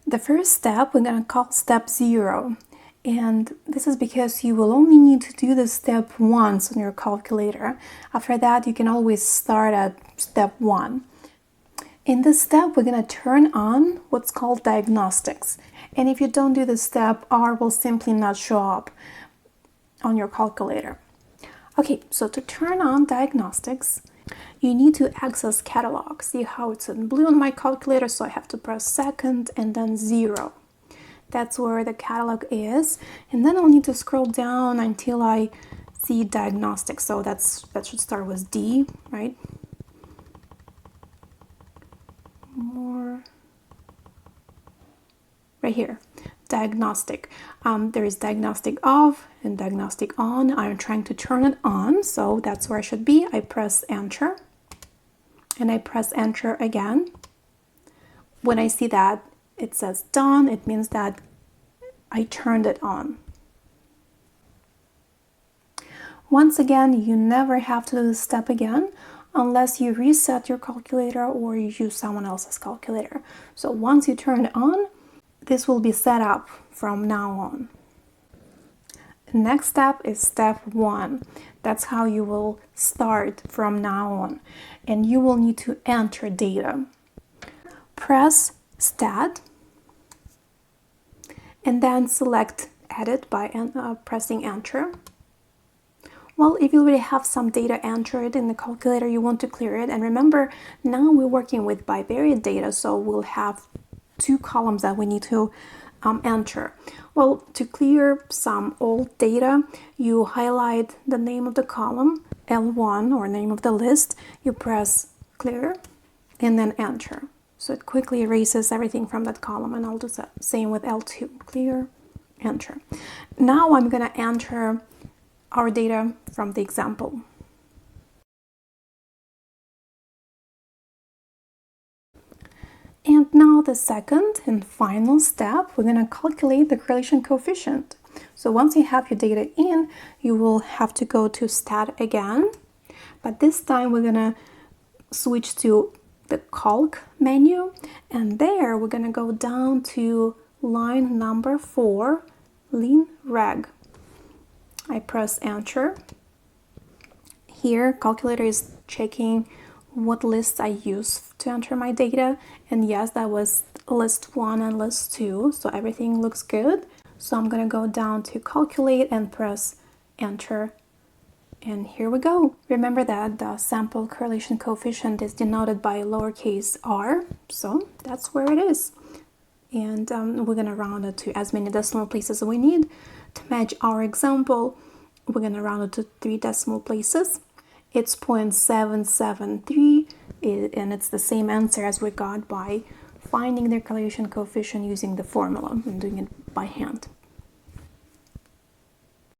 The first step we're going to call step 0. And this is because you will only need to do this step once on your calculator. After that, you can always start at step 1. In this step, we're going to turn on what's called diagnostics. And if you don't do this step, R will simply not show up on your calculator. Okay, so to turn on diagnostics, you need to access catalog. See how it's in blue on my calculator, so I have to press second and then 0. That's where the catalog is. And then I'll need to scroll down until I see diagnostics. So that should start with D, right? More right here, diagnostic. There is diagnostic off and diagnostic on. I'm trying to turn it on, so that's where I should be. I press enter and I press enter again. When I see that it says done, it means that I turned it on. Once again, you never have to do this step again unless you reset your calculator or you use someone else's calculator. So once you turn it on, this will be set up from now on. Next step is step 1. That's how you will start from now on. And you will need to enter data. Press Stat and then select Edit by pressing Enter. Well, if you already have some data entered in the calculator, you want to clear it. And remember, now we're working with bivariate data, so we'll have 2 columns that we need to enter. Well, to clear some old data, you highlight the name of the column, L1, or name of the list. You press Clear and then Enter. So it quickly erases everything from that column, and I'll do the same with L2. Clear, Enter. Now I'm going to enter our data from the example. And now the second and final step, we're going to calculate the correlation coefficient. So once you have your data in, you will have to go to Stat again. But this time we're going to switch to the Calc menu. And there we're going to go down to line number 4, Lean Reg. I press Enter. Here, calculator is checking what lists I use to enter my data. And yes, that was list 1 and list 2. So everything looks good. So I'm going to go down to Calculate and press Enter. And here we go. Remember that the sample correlation coefficient is denoted by lowercase r. So that's where it is. And we're going to round it to as many decimal places as we need. To match our example, we're going to round it to 3 decimal places. It's 0.773, and it's the same answer as we got by finding the correlation coefficient using the formula and doing it by hand.